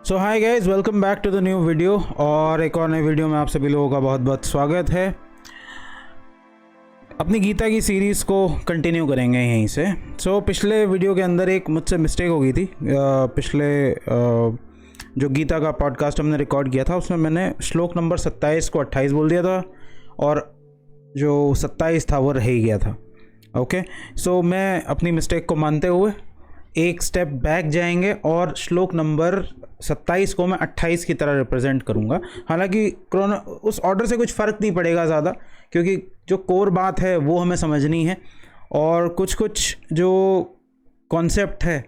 So hi guys, welcome back to the new video. और एक और नई वीडियो में आप सभी लोगों का बहुत बहुत स्वागत है। अपनी गीता की सीरीज़ को कंटिन्यू करेंगे यहीं से। पिछले वीडियो के अंदर एक मुझसे मिस्टेक हो गई थी। पिछले जो गीता का पॉडकास्ट हमने रिकॉर्ड किया था उसमें मैंने श्लोक नंबर 27 को 28 बोल दिया था और जो 27 था वो रह ही गया था। ओके, मैं अपनी मिस्टेक को मानते हुए एक स्टेप बैक जाएंगे और श्लोक नंबर 27 को मैं 28 की तरह रिप्रेजेंट करूँगा। हालांकि उस ऑर्डर से कुछ फ़र्क नहीं पड़ेगा ज़्यादा, क्योंकि जो कोर बात है वो हमें समझनी है और कुछ कुछ जो कॉन्सेप्ट है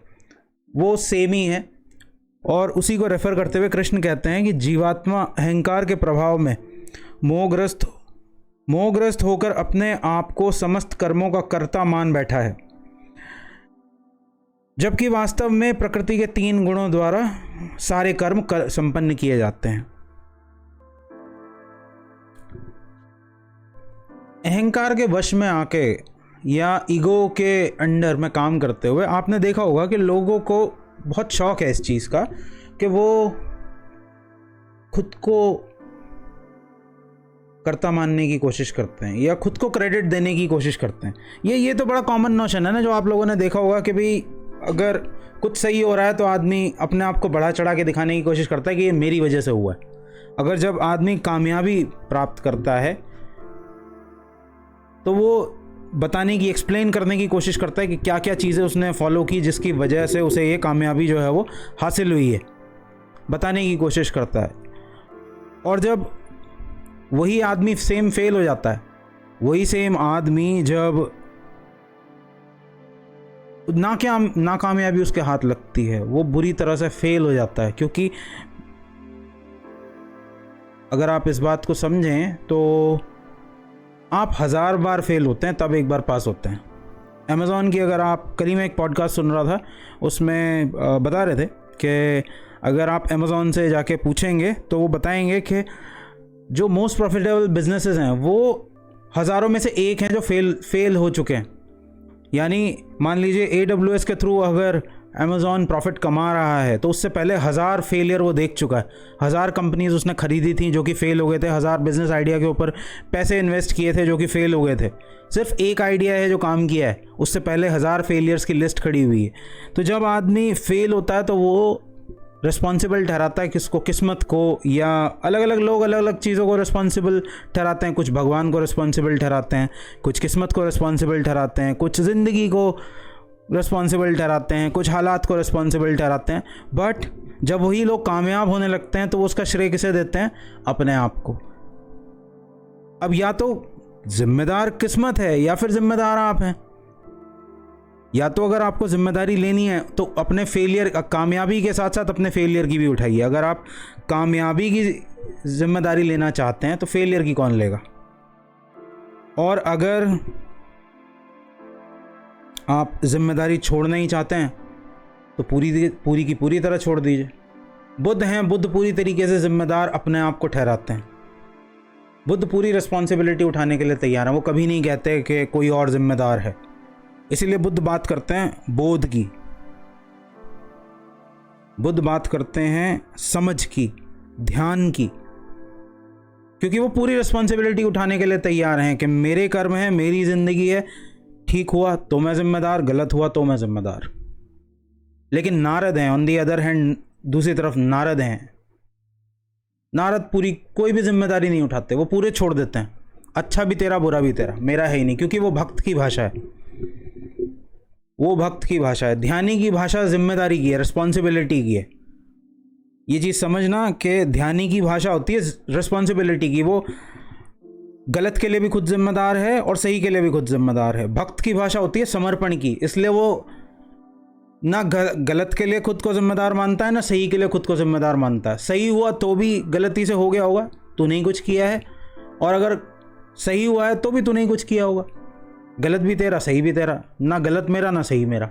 वो सेम ही है। और उसी को रेफ़र करते हुए कृष्ण कहते हैं कि जीवात्मा अहंकार के प्रभाव में मोहग्रस्त होकर अपने आप को समस्त कर्मों का कर्ता मान बैठा है, जबकि वास्तव में प्रकृति के 3 गुणों द्वारा सारे कर्म संपन्न किए जाते हैं। अहंकार के वश में आके या ईगो के अंडर में काम करते हुए आपने देखा होगा कि लोगों को बहुत शौक है इस चीज़ का कि वो खुद को कर्ता मानने की कोशिश करते हैं या खुद को क्रेडिट देने की कोशिश करते हैं। ये तो बड़ा कॉमन नोशन है ना, जो आप लोगों ने देखा होगा कि भाई अगर कुछ सही हो रहा है तो आदमी अपने आप को बढ़ा चढ़ा के दिखाने की कोशिश करता है कि ये मेरी वजह से हुआ है। अगर जब आदमी कामयाबी प्राप्त करता है तो वो बताने की, एक्सप्लेन करने की कोशिश करता है कि क्या क्या चीज़ें उसने फॉलो की जिसकी वजह से उसे ये कामयाबी जो है वो हासिल हुई है, बताने की कोशिश करता है। और जब वही आदमी सेम फेल हो जाता है, वही सेम आदमी जब नाकामयाबी उसके हाथ लगती है वो बुरी तरह से फेल हो जाता है। क्योंकि अगर आप इस बात को समझें तो आप 1000 बार फेल होते हैं तब एक बार पास होते हैं। अमेज़ॉन की, अगर आप, कल ही मैं एक पॉडकास्ट सुन रहा था उसमें बता रहे थे कि अगर आप अमेज़ॉन से जाके पूछेंगे तो वो बताएंगे कि जो मोस्ट प्रॉफिटेबल बिजनेसेस हैं वो हज़ारों में से एक हैं जो फेल हो चुके हैं। यानी मान लीजिए AWS के थ्रू अगर अमेज़ॉन प्रॉफिट कमा रहा है तो उससे पहले 1000 फेलियर वो देख चुका है। 1000 कंपनीज उसने खरीदी थी जो कि फेल हो गए थे, 1000 बिजनेस आइडिया के ऊपर पैसे इन्वेस्ट किए थे जो कि फेल हो गए थे। सिर्फ एक आइडिया है जो काम किया है, उससे पहले 1000 फेलियर्स की लिस्ट खड़ी हुई है। तो जब आदमी फेल होता है तो वो रिस्पॉन्सिबल ठहराता है किसको, किस्मत को, या अलग अलग लोग अलग अलग चीज़ों को रिस्पॉन्सिबल ठहराते हैं। कुछ भगवान को रिस्पॉन्सिबल ठहराते हैं, कुछ किस्मत को रिस्पॉन्सिबल ठहराते हैं, कुछ ज़िंदगी को रिस्पॉन्सिबल ठहराते हैं, कुछ हालात को रिस्पॉन्सिबल ठहराते हैं। बट जब वही लोग कामयाब होने लगते हैं तो वो उसका श्रेय किसे देते हैं? अपने आप को। अब या तो जिम्मेदार किस्मत है या फिर जिम्मेदार आप हैं। या तो अगर आपको जिम्मेदारी लेनी है तो अपने फेलियर, कामयाबी के साथ साथ अपने फेलियर की भी उठाइए। अगर आप कामयाबी की जिम्मेदारी लेना चाहते हैं तो फेलियर की कौन लेगा? और अगर आप जिम्मेदारी छोड़ना ही चाहते हैं तो पूरी की पूरी तरह छोड़ दीजिए। बुद्ध हैं, बुद्ध पूरी तरीके से जिम्मेदार अपने आप को ठहराते हैं। बुद्ध पूरी रिस्पॉन्सिबिलिटी उठाने के लिए तैयार हैं। वो कभी नहीं कहते कि कोई और जिम्मेदार है। इसीलिए बुद्ध बात करते हैं बोध की, बुद्ध बात करते हैं समझ की, ध्यान की, क्योंकि वो पूरी रिस्पॉन्सिबिलिटी उठाने के लिए तैयार हैं कि मेरे कर्म है, मेरी जिंदगी है, ठीक हुआ तो मैं जिम्मेदार, गलत हुआ तो मैं जिम्मेदार। लेकिन नारद हैं ऑन दी अदर हैंड, दूसरी तरफ नारद हैं, नारद पूरी कोई भी जिम्मेदारी नहीं उठाते, वो पूरे छोड़ देते हैं। अच्छा भी तेरा, बुरा भी तेरा, मेरा है ही नहीं, क्योंकि वो भक्त की भाषा है। वो भक्त की भाषा है। ध्यानी की भाषा जिम्मेदारी की है, रिस्पॉन्सिबिलिटी की है। ये चीज़ समझना कि ध्यानी की भाषा होती है रिस्पॉन्सिबिलिटी की। वो गलत के लिए भी खुद जिम्मेदार है और सही के लिए भी खुद जिम्मेदार है। भक्त की भाषा होती है समर्पण की, इसलिए वो ना गलत के लिए खुद को जिम्मेदार मानता है, ना सही के लिए खुद को जिम्मेदार मानता है। सही हुआ तो भी गलती से हो गया होगा, तूने ही कुछ किया है, और अगर सही हुआ है तो भी तूने ही कुछ किया होगा। गलत भी तेरा, सही भी तेरा, ना गलत मेरा ना सही मेरा।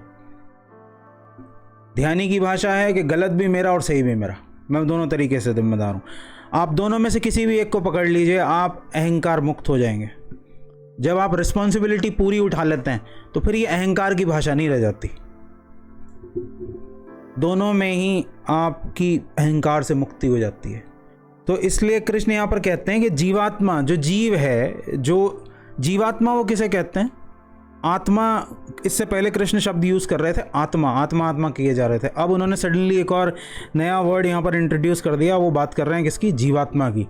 ध्यानी की भाषा है कि गलत भी मेरा और सही भी मेरा, मैं दोनों तरीके से जिम्मेदार हूँ। आप दोनों में से किसी भी एक को पकड़ लीजिए, आप अहंकार मुक्त हो जाएंगे। जब आप रिस्पॉन्सिबिलिटी पूरी उठा लेते हैं तो फिर ये अहंकार की भाषा नहीं रह जाती। दोनों में ही आपकी अहंकार से मुक्ति हो जाती है। तो इसलिए कृष्ण यहाँ पर कहते हैं कि जीवात्मा, जो जीव है, जो जीवात्मा, वो किसे कहते हैं? आत्मा। इससे पहले कृष्ण शब्द यूज़ कर रहे थे आत्मा, आत्मा आत्मा किए जा रहे थे। अब उन्होंने सडनली एक और नया वर्ड यहाँ पर इंट्रोड्यूस कर दिया। वो बात कर रहे हैं किसकी? जीवात्मा की।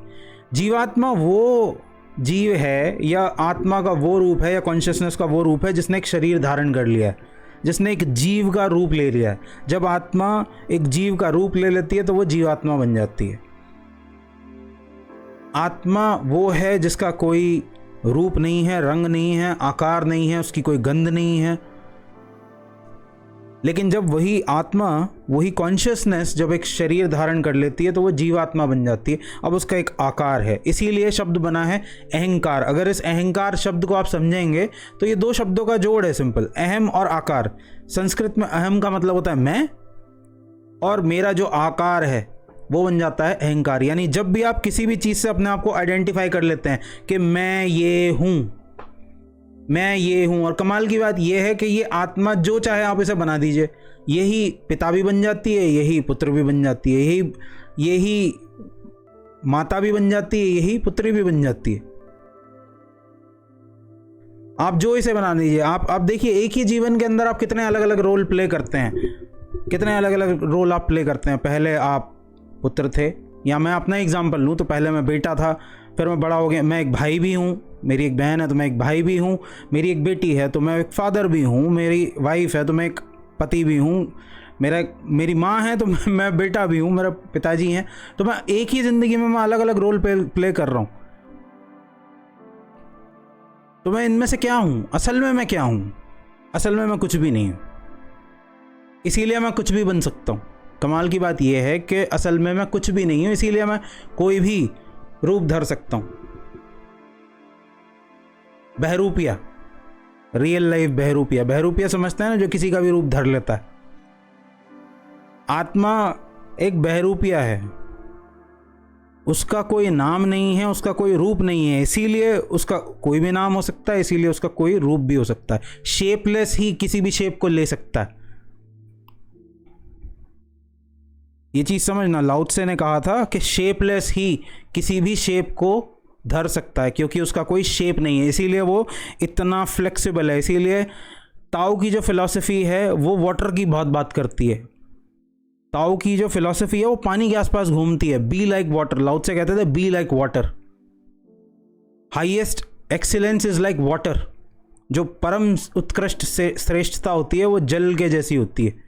जीवात्मा वो जीव है या आत्मा का वो रूप है या कॉन्शियसनेस का वो रूप है जिसने एक शरीर धारण कर लिया है, जिसने एक जीव का रूप ले लिया है। जब आत्मा एक जीव का रूप ले लेती है तो वो जीवात्मा बन जाती है। आत्मा वो है जिसका कोई रूप नहीं है, रंग नहीं है, आकार नहीं है, उसकी कोई गंध नहीं है। लेकिन जब वही आत्मा, वही कॉन्शियसनेस जब एक शरीर धारण कर लेती है तो वो जीवात्मा बन जाती है। अब उसका एक आकार है, इसीलिए शब्द बना है अहंकार। अगर इस अहंकार शब्द को आप समझेंगे तो ये दो शब्दों का जोड़ है, सिंपल, अहम और आकार। संस्कृत में अहम का मतलब होता है मैं, और मेरा जो आकार है वो बन जाता है अहंकार। यानी जब भी आप किसी भी चीज़ से अपने आप को आइडेंटिफाई कर लेते हैं कि मैं ये हूँ, मैं ये हूँ। और कमाल की बात यह है कि ये आत्मा जो चाहे आप इसे बना दीजिए, यही पिता भी बन जाती है, यही पुत्र भी बन जाती है, यही माता भी बन जाती है, यही पुत्री भी बन जाती है। आप जो इसे बना दीजिए। आप देखिए, एक ही जीवन के अंदर आप कितने अलग अलग रोल प्ले करते हैं, कितने अलग अलग रोल आप प्ले करते हैं। पहले आप पुत्र थे, या मैं अपना एग्जाम्पल लूँ तो पहले मैं बेटा था, फिर मैं बड़ा हो गया, मैं एक भाई भी हूँ, मेरी एक बहन है तो मैं एक भाई भी हूँ, मेरी एक बेटी है तो मैं एक फादर भी हूँ, मेरी वाइफ है तो मैं एक पति भी हूँ, मेरी माँ है तो मैं बेटा भी हूँ, मेरे पिताजी हैं। तो मैं एक ही ज़िंदगी में मैं अलग अलग रोल प्ले कर रहा हूँ। तो मैं इनमें से क्या हूँ? असल में मैं क्या हूँ? असल में मैं कुछ भी नहीं हूँ, इसीलिए मैं कुछ भी बन सकता हूँ। कमाल की बात यह है कि असल में मैं कुछ भी नहीं हूँ, इसीलिए मैं कोई भी रूप धर सकता हूँ। बहरूपिया, रियल लाइफ बहरूपिया। बहरूपिया समझते हैं ना, जो किसी का भी रूप धर लेता है। आत्मा एक बहरूपिया है, उसका कोई नाम नहीं है, उसका कोई रूप नहीं है, इसीलिए उसका कोई भी नाम हो सकता है, इसीलिए उसका कोई रूप भी हो सकता है। शेपलेस ही किसी भी शेप को ले सकता है। ये चीज़ समझना, लाओ त्से ने कहा था कि शेपलेस ही किसी भी शेप को धर सकता है, क्योंकि उसका कोई शेप नहीं है, इसीलिए वो इतना फ्लेक्सिबल है। इसीलिए ताओ की जो फिलॉसफी है वो वाटर की बहुत बात करती है। ताओ की जो फिलॉसफी है वो पानी के आसपास घूमती है। बी लाइक वाटर, लाओ त्से कहते थे be like water. Highest excellence is like water. जो परम उत्कृष्ट से श्रेष्ठता होती है वो जल के जैसी होती है।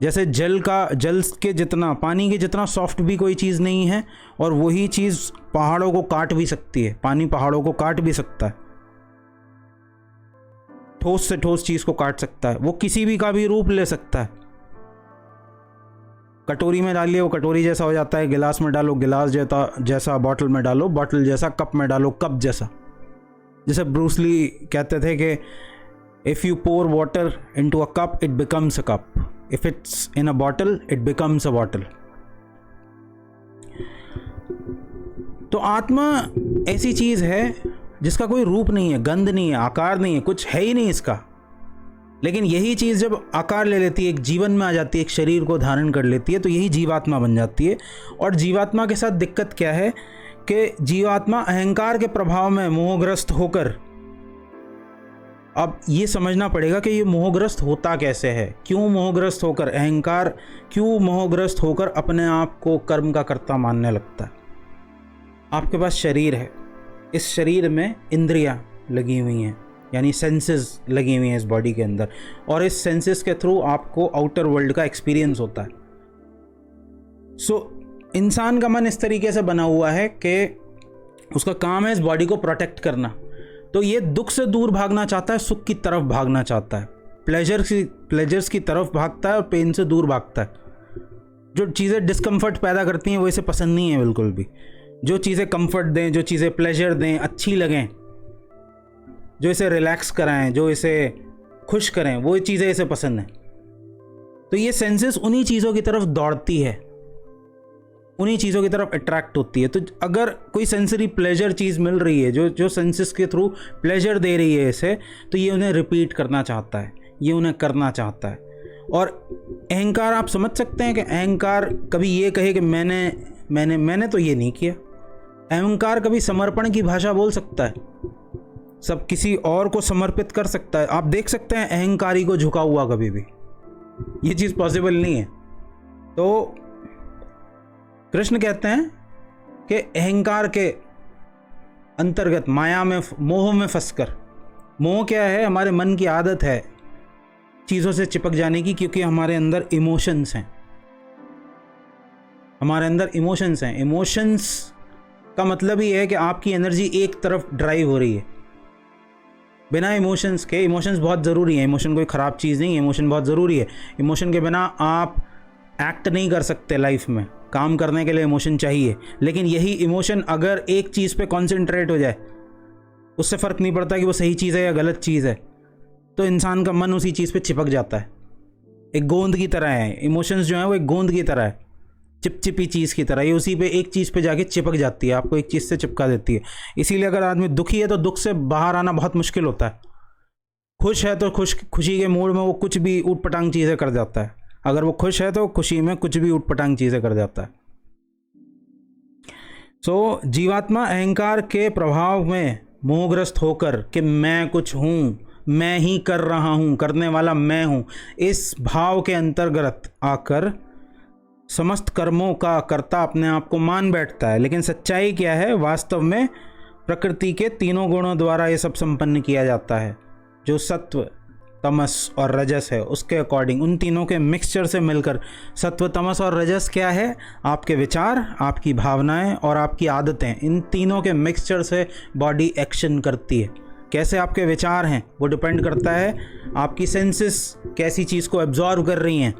जैसे जल के जितना, पानी के जितना सॉफ्ट भी कोई चीज़ नहीं है, और वही चीज़ पहाड़ों को काट भी सकती है। पानी पहाड़ों को काट भी सकता है, ठोस से ठोस चीज़ को काट सकता है। वो किसी भी का भी रूप ले सकता है। कटोरी में डालिए वो कटोरी जैसा हो जाता है, गिलास में डालो गिलास जैसा, बॉटल में डालो बॉटल जैसा, कप में डालो कप जैसा। जैसे ब्रूस ली कहते थे कि if you pour water into a cup it becomes a cup, if it's in a bottle it becomes a bottle। तो आत्मा ऐसी चीज है जिसका कोई रूप नहीं है, गंध नहीं है, आकार नहीं है, कुछ है ही नहीं इसका। लेकिन यही चीज जब आकार ले लेती है, एक जीवन में आ जाती है, एक शरीर को धारण कर लेती है, तो यही जीवात्मा बन जाती है। और जीवात्मा के साथ दिक्कत क्या है कि जीवात्मा अहंकार के प्रभाव में मोहग्रस्त होकर, अब ये समझना पड़ेगा कि ये मोहग्रस्त होता कैसे है, क्यों मोहग्रस्त होकर, अहंकार क्यों मोहग्रस्त होकर अपने आप को कर्म का कर्ता मानने लगता है। आपके पास शरीर है, इस शरीर में इंद्रियां लगी हुई हैं, यानी सेंसेस लगी हुई हैं इस बॉडी के अंदर, और इस सेंसेस के थ्रू आपको आउटर वर्ल्ड का एक्सपीरियंस होता है। इंसान का मन इस तरीके से बना हुआ है कि उसका काम है इस बॉडी को प्रोटेक्ट करना। तो ये दुख से दूर भागना चाहता है, सुख की तरफ भागना चाहता है, प्लेजर्स की तरफ भागता है और पेन से दूर भागता है। जो चीज़ें डिस्कम्फर्ट पैदा करती हैं वो इसे पसंद नहीं है बिल्कुल भी। जो चीज़ें कंफर्ट दें, जो चीज़ें प्लेजर दें, अच्छी लगें, जो इसे रिलैक्स कराएं, जो इसे खुश करें, वो चीज़ें इसे पसंद हैं। तो ये सेंसेस उन्हीं चीज़ों की तरफ दौड़ती है, उन्हीं चीज़ों की तरफ अट्रैक्ट होती है। तो अगर कोई सेंसरी प्लेजर चीज़ मिल रही है, जो सेंसेस के थ्रू प्लेजर दे रही है इसे, तो ये उन्हें रिपीट करना चाहता है, ये उन्हें करना चाहता है। और अहंकार, आप समझ सकते हैं कि अहंकार कभी ये कहे कि मैंने तो ये नहीं किया। अहंकार कभी समर्पण की भाषा बोल सकता है, सब किसी और को समर्पित कर सकता है। आप देख सकते हैं अहंकारी को झुका हुआ, कभी भी ये चीज़ पॉसिबल नहीं है। तो कृष्ण कहते हैं कि अहंकार के अंतर्गत माया में, मोह में फंसकर, मोह क्या है? हमारे मन की आदत है चीज़ों से चिपक जाने की, क्योंकि हमारे अंदर इमोशंस हैं, हमारे अंदर इमोशंस हैं। इमोशंस का मतलब ही है कि आपकी एनर्जी एक तरफ ड्राइव हो रही है। बिना इमोशंस के, इमोशंस बहुत ज़रूरी है, इमोशन कोई ख़राब चीज़ नहीं है, इमोशन बहुत ज़रूरी है। इमोशन के बिना आप एक्ट नहीं कर सकते लाइफ में, काम करने के लिए इमोशन चाहिए। लेकिन यही इमोशन अगर एक चीज़ पे कॉन्सेंट्रेट हो जाए, उससे फ़र्क नहीं पड़ता कि वो सही चीज़ है या गलत चीज़ है, तो इंसान का मन उसी चीज़ पे चिपक जाता है। एक गोंद की तरह है इमोशंस जो है, वो एक गोंद की तरह है, चिपचिपी चीज़ की तरह। ये उसी पे, एक चीज़ पे जाके चिपक जाती है, आपको एक चीज़ से चिपका देती है। इसीलिए अगर आदमी दुखी है तो दुख से बाहर आना बहुत मुश्किल होता है। खुश है तो खुशी के मूड में वो कुछ भी ऊटपटांग चीज़ें कर जाता है। अगर वो खुश है तो खुशी में कुछ भी ऊटपटांग चीज़ें कर जाता है। सो जीवात्मा अहंकार के प्रभाव में मोहग्रस्त होकर कि मैं कुछ हूँ, मैं ही कर रहा हूँ, करने वाला मैं हूँ, इस भाव के अंतर्गत आकर समस्त कर्मों का कर्ता अपने आप को मान बैठता है। लेकिन सच्चाई क्या है? वास्तव में प्रकृति के तीनों गुणों द्वारा ये सब संपन्न किया जाता है। जो सत्व, तमस और रजस है, उसके अकॉर्डिंग, उन तीनों के मिक्सचर से मिलकर सत्व, तमस और रजस क्या है? आपके विचार, आपकी भावनाएं और आपकी आदतें। इन तीनों के मिक्सचर से बॉडी एक्शन करती है। कैसे आपके विचार हैं वो डिपेंड करता है आपकी सेंसेस कैसी चीज़ को एब्जॉर्व कर रही हैं,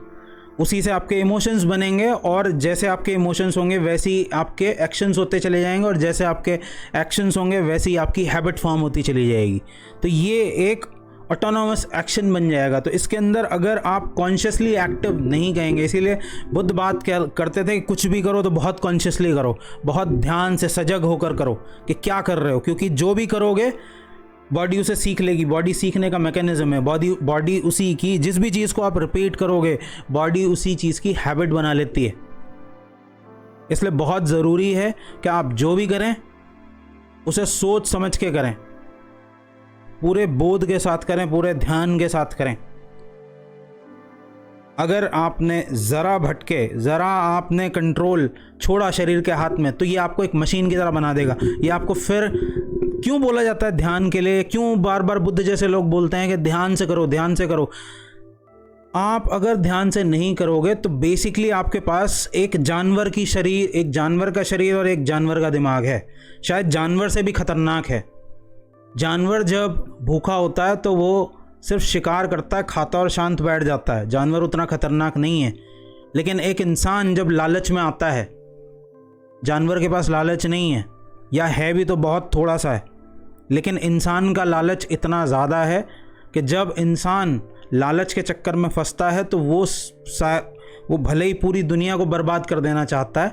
उसी से आपके इमोशंस बनेंगे। और जैसे आपके इमोशंस होंगे वैसे ही आपके एक्शंस होते चले जाएंगे, और जैसे आपके एक्शंस होंगे वैसे ही आपकी हैबिट फॉर्म होती चली जाएगी। तो ये एक ऑटोनॉमस एक्शन बन जाएगा। तो इसके अंदर अगर आप कॉन्शियसली एक्टिव नहीं कहेंगे, इसीलिए बुद्ध बात क्या करते थे कि कुछ भी करो तो बहुत कॉन्शियसली करो, बहुत ध्यान से सजग होकर करो कि क्या कर रहे हो, क्योंकि जो भी करोगे बॉडी उसे सीख लेगी। बॉडी सीखने का मैकेनिज्म है। बॉडी उसी की, जिस भी चीज़ को आप रिपीट करोगे बॉडी उसी चीज़ की हैबिट बना लेती है। इसलिए बहुत ज़रूरी है कि आप जो भी करें उसे सोच समझ के करें, पूरे बोध के साथ करें, पूरे ध्यान के साथ करें। अगर आपने ज़रा भटके, ज़रा आपने कंट्रोल छोड़ा शरीर के हाथ में, तो ये आपको एक मशीन की तरह बना देगा। ये आपको फिर क्यों बोला जाता है ध्यान के लिए, क्यों बार बार बुद्ध जैसे लोग बोलते हैं कि ध्यान से करो, ध्यान से करो। आप अगर ध्यान से नहीं करोगे तो बेसिकली आपके पास एक जानवर की शरीर, एक जानवर का शरीर और एक जानवर का दिमाग है। शायद जानवर से भी खतरनाक है। जानवर जब भूखा होता है तो वो सिर्फ शिकार करता है, खाता और शांत बैठ जाता है। जानवर उतना खतरनाक नहीं है। लेकिन एक इंसान जब लालच में आता है, जानवर के पास लालच नहीं है, या है भी तो बहुत थोड़ा सा है, लेकिन इंसान का लालच इतना ज़्यादा है कि जब इंसान लालच के चक्कर में फंसता है तो वो भले ही पूरी दुनिया को बर्बाद कर देना चाहता है,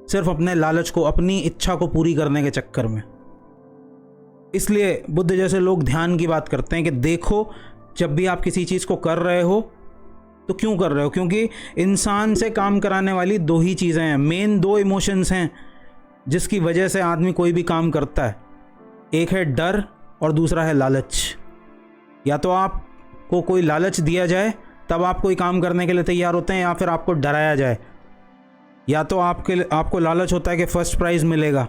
सिर्फ अपने लालच को, अपनी इच्छा को पूरी करने के चक्कर में। इसलिए बुद्ध जैसे लोग ध्यान की बात करते हैं कि देखो, जब भी आप किसी चीज़ को कर रहे हो तो क्यों कर रहे हो? क्योंकि इंसान से काम कराने वाली दो ही चीज़ें हैं, मेन दो इमोशंस हैं जिसकी वजह से आदमी कोई भी काम करता है। एक है डर और दूसरा है लालच। या तो आपको कोई लालच दिया जाए तब आप कोई काम करने के लिए तैयार होते हैं, या फिर आपको डराया जाए। या तो आपको लालच होता है कि फर्स्ट प्राइज़ मिलेगा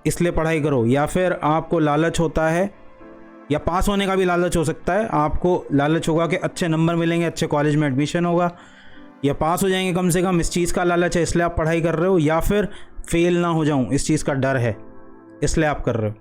इसलिए पढ़ाई करो, या फिर आपको लालच होता है, या पास होने का भी लालच हो सकता है, आपको लालच होगा कि अच्छे नंबर मिलेंगे, अच्छे कॉलेज में एडमिशन होगा, या पास हो जाएंगे कम से कम, इस चीज़ का लालच है इसलिए आप पढ़ाई कर रहे हो, या फिर फेल ना हो जाऊं इस चीज़ का डर है इसलिए आप कर रहे हो।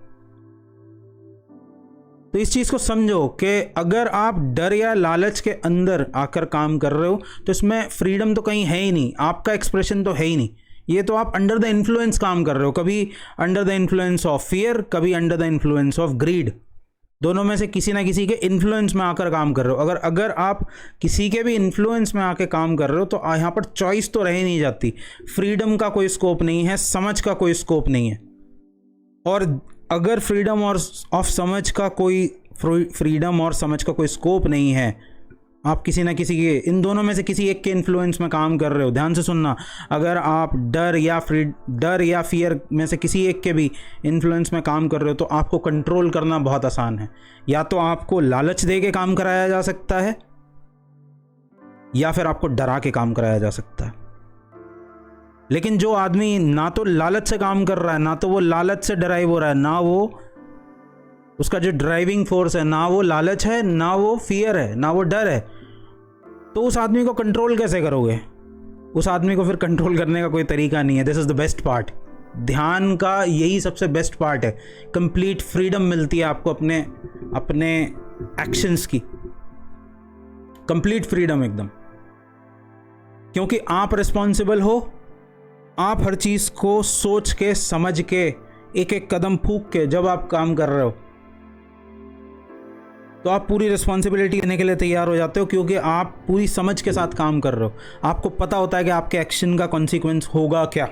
तो इस चीज़ को समझो कि अगर आप डर या लालच के अंदर आकर काम कर रहे हो तो इसमें फ्रीडम तो कहीं है ही नहीं, आपका एक्सप्रेशन तो है ही नहीं। ये तो आप अंडर द इन्फ्लुएंस काम कर रहे हो, कभी under the influence of fear, कभी under the influence of greed. दोनों में से किसी ना किसी के इन्फ्लुएंस में आकर काम कर रहे हो। अगर आप किसी के भी इन्फ्लुएंस में आकर काम कर रहे हो तो यहाँ पर चॉइस तो रह ही नहीं जाती। फ्रीडम का कोई स्कोप नहीं है, समझ का कोई स्कोप नहीं है। और अगर फ्रीडम और ऑफ समझ का कोई फ्रीडम और समझ का कोई स्कोप नहीं है, आप किसी ना किसी के, इन दोनों में से किसी एक के इन्फ्लुएंस में काम कर रहे हो। ध्यान से सुनना, अगर आप डर या फियर में से किसी एक के भी इन्फ्लुएंस में काम कर रहे हो तो आपको कंट्रोल करना बहुत आसान है। या तो आपको लालच दे के काम कराया जा सकता है या फिर आपको डरा के काम कराया जा सकता है। लेकिन जो आदमी ना तो लालच से काम कर रहा है, ना तो वो लालच से ड्राइव हो रहा है, ना वो उसका जो ड्राइविंग फोर्स है, ना वो लालच है, ना वो फियर है, ना वो डर है, तो उस आदमी को कंट्रोल कैसे करोगे? उस आदमी को फिर कंट्रोल करने का कोई तरीका नहीं है। This is the best part. ध्यान का यही सबसे बेस्ट पार्ट है। कंप्लीट फ्रीडम मिलती है आपको अपने एक्शंस की, कंप्लीट फ्रीडम एकदम, क्योंकि आप रिस्पॉन्सिबल हो। आप हर चीज को सोच के समझ के एक एक कदम फूंक के जब आप काम कर रहे हो तो आप पूरी रिस्पॉन्सिबिलिटी लेने के लिए तैयार हो जाते हो, क्योंकि आप पूरी समझ के साथ काम कर रहे हो। आपको पता होता है कि आपके एक्शन का कॉन्सिक्वेंस होगा क्या,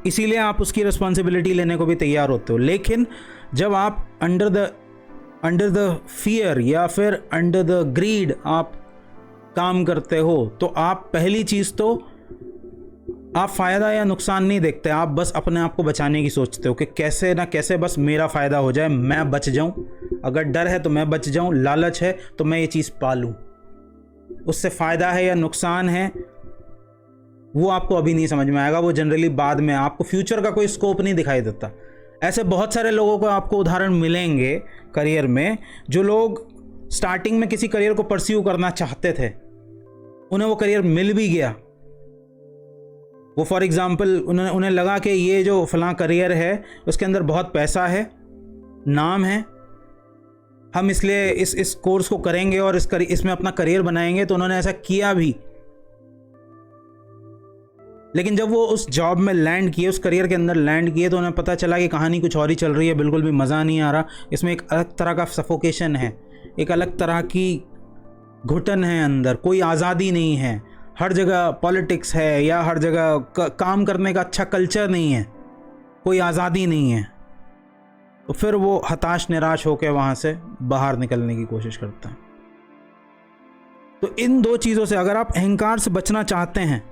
इसीलिए आप उसकी रिस्पॉन्सिबिलिटी लेने को भी तैयार होते हो। लेकिन जब आप अंडर द फियर या फिर अंडर द ग्रीड आप काम करते हो तो आप पहली चीज़ तो आप फ़ायदा या नुकसान नहीं देखते, आप बस अपने आप को बचाने की सोचते हो कि कैसे ना कैसे बस मेरा फ़ायदा हो जाए, मैं बच जाऊं। अगर डर है तो मैं बच जाऊं, लालच है तो मैं ये चीज़ पालूं। उससे फ़ायदा है या नुकसान है वो आपको अभी नहीं समझ में आएगा, वो जनरली बाद में। आपको फ्यूचर का कोई स्कोप नहीं दिखाई देता। ऐसे बहुत सारे लोगों को आपको उदाहरण मिलेंगे करियर में, जो लोग स्टार्टिंग में किसी करियर को परस्यू करना चाहते थे, उन्हें वो करियर मिल भी गया। वो फॉर एग्जाम्पल उन्हें लगा कि ये जो फलां करियर है उसके अंदर बहुत पैसा है, नाम है, हम इसलिए इस कोर्स को करेंगे और इसमें अपना करियर बनाएंगे, तो उन्होंने ऐसा किया भी। लेकिन जब वो उस जॉब में लैंड किए, उस करियर के अंदर लैंड किए, तो उन्हें पता चला कि कहानी कुछ और ही चल रही है, बिल्कुल भी मज़ा नहीं आ रहा, इसमें एक अलग तरह का सफोकेशन है, एक अलग तरह की घुटन है अंदर, कोई आज़ादी नहीं है, हर जगह पॉलिटिक्स है या हर जगह काम करने का अच्छा कल्चर नहीं है, कोई आज़ादी नहीं है। तो फिर वो हताश निराश होकर वहाँ से बाहर निकलने की कोशिश करता है। तो इन दो चीज़ों से, अगर आप अहंकार से बचना चाहते हैं,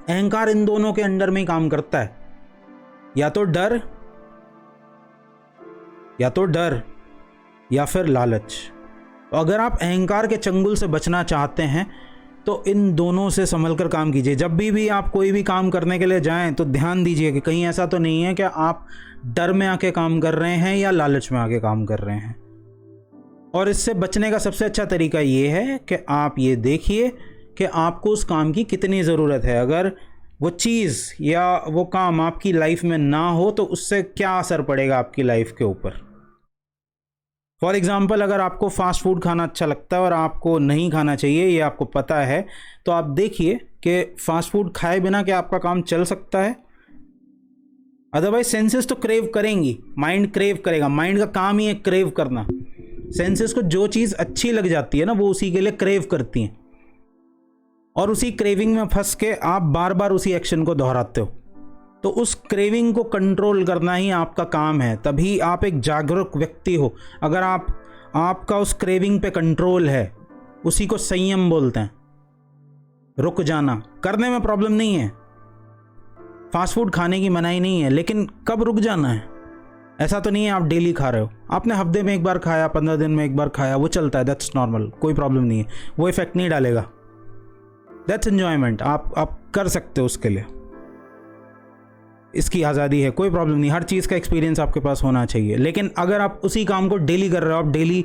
अहंकार इन दोनों के अंडर में ही काम करता है, या तो डर या फिर लालच। तो अगर आप अहंकार के चंगुल से बचना चाहते हैं तो इन दोनों से संभल कर काम कीजिए। जब भी आप कोई भी काम करने के लिए जाएं तो ध्यान दीजिए कि कहीं ऐसा तो नहीं है कि आप डर में आके काम कर रहे हैं या लालच में आके काम कर रहे हैं। और इससे बचने का सबसे अच्छा तरीका ये है कि आप ये देखिए कि आपको उस काम की कितनी ज़रूरत है। अगर वो चीज़ या वो काम आपकी लाइफ में ना हो तो उससे क्या असर पड़ेगा आपकी लाइफ के ऊपर। फॉर एग्ज़ाम्पल, अगर आपको फास्ट फूड खाना अच्छा लगता है और आपको नहीं खाना चाहिए, ये आपको पता है, तो आप देखिए कि फास्ट फूड खाए बिना क्या आपका काम चल सकता है। अदरवाइज सेंसेस तो क्रेव करेंगी, माइंड क्रेव करेगा, माइंड का काम ही है क्रेव करना। सेंसेस को जो चीज़ अच्छी लग जाती है ना, वो उसी के लिए क्रेव करती हैं, और उसी क्रेविंग में फंस के आप बार बार उसी एक्शन को दोहराते हो। तो उस क्रेविंग को कंट्रोल करना ही आपका काम है, तभी आप एक जागरूक व्यक्ति हो। अगर आपका उस क्रेविंग पे कंट्रोल है, उसी को संयम बोलते हैं, रुक जाना। करने में प्रॉब्लम नहीं है, फास्ट फूड खाने की मनाही नहीं है, लेकिन कब रुक जाना है। ऐसा तो नहीं है आप डेली खा रहे हो, आपने हफ्ते में एक बार खाया, 15 दिन में एक बार खाया, वो चलता है, दैट्स नॉर्मल, कोई प्रॉब्लम नहीं है, वो इफेक्ट नहीं डालेगा, दैट्स एन्जॉयमेंट, आप कर सकते हो, उसके लिए इसकी आज़ादी है, कोई प्रॉब्लम नहीं। हर चीज़ का एक्सपीरियंस आपके पास होना चाहिए। लेकिन अगर आप उसी काम को डेली कर रहे हो, आप डेली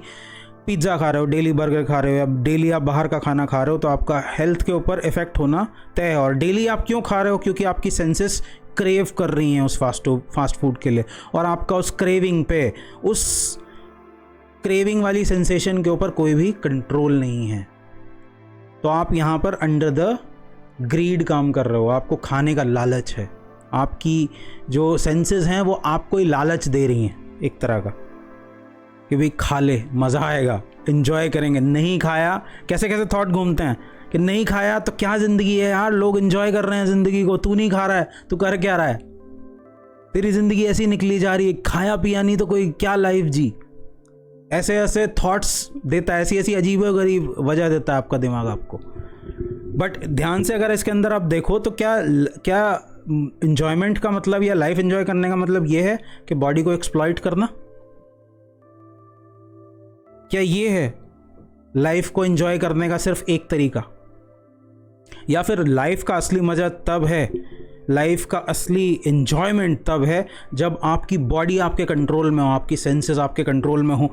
पिज़्ज़ा खा रहे हो, डेली बर्गर खा रहे हो, या डेली आप बाहर का खाना खा रहे हो, तो आपका हेल्थ के ऊपर इफेक्ट होना तय है। और डेली आप क्यों खा रहे हो? क्योंकि आपकी सेंसेस क्रेव कर रही हैं उस फास्ट फूड के लिए, और आपका उस क्रेविंग पे, उस क्रेविंग वाली सेंसेशन के ऊपर कोई भी कंट्रोल नहीं है। तो आप यहाँ पर अंडर द ग्रीड काम कर रहे हो, आपको खाने का लालच है, आपकी जो सेंसेस हैं वो आपको ही लालच दे रही हैं एक तरह का, कि भाई खा ले, मज़ा आएगा, इन्जॉय करेंगे। नहीं खाया, कैसे कैसे थॉट घूमते हैं कि नहीं खाया तो क्या ज़िंदगी है यार, लोग इन्जॉय कर रहे हैं ज़िंदगी को, तू नहीं खा रहा है, तू कर क्या रहा है, तेरी ज़िंदगी ऐसी निकली जा रही है, खाया पिया नहीं तो कोई क्या लाइफ जी। ऐसे ऐसे थॉट्स देता है, ऐसी ऐसी अजीब गरीब वजह देता है आपका दिमाग आपको। बट ध्यान से अगर इसके अंदर आप देखो तो क्या क्या इंजॉयमेंट का मतलब या लाइफ एंजॉय करने का मतलब ये है कि बॉडी को एक्सप्लॉइट करना? क्या ये है लाइफ को एंजॉय करने का सिर्फ एक तरीका? या फिर लाइफ का असली मजा तब है, लाइफ का असली एंजॉयमेंट तब है जब आपकी बॉडी आपके कंट्रोल में हो, आपकी सेंसेस आपके कंट्रोल में हो,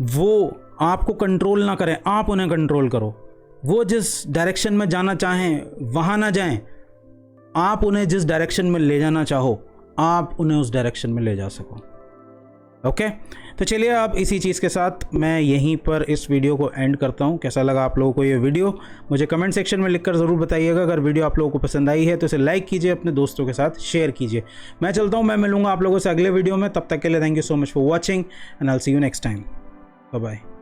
वो आपको कंट्रोल ना करें, आप उन्हें कंट्रोल करो। वो जिस डायरेक्शन में जाना चाहें वहाँ ना जाएं, आप उन्हें जिस डायरेक्शन में ले जाना चाहो आप उन्हें उस डायरेक्शन में ले जा सको। ओके, तो चलिए अब इसी चीज़ के साथ मैं यहीं पर इस वीडियो को एंड करता हूँ। कैसा लगा आप लोगों को ये वीडियो मुझे कमेंट सेक्शन में लिखकर ज़रूर बताइएगा। अगर वीडियो आप लोगों को पसंद आई है तो इसे लाइक कीजिए, अपने दोस्तों के साथ शेयर कीजिए। मैं चलता हूँ, मैं मिलूंगा आप लोगों से अगले वीडियो में। तब तक के लिए thank you so much for watching and I will see you next time. Bye bye.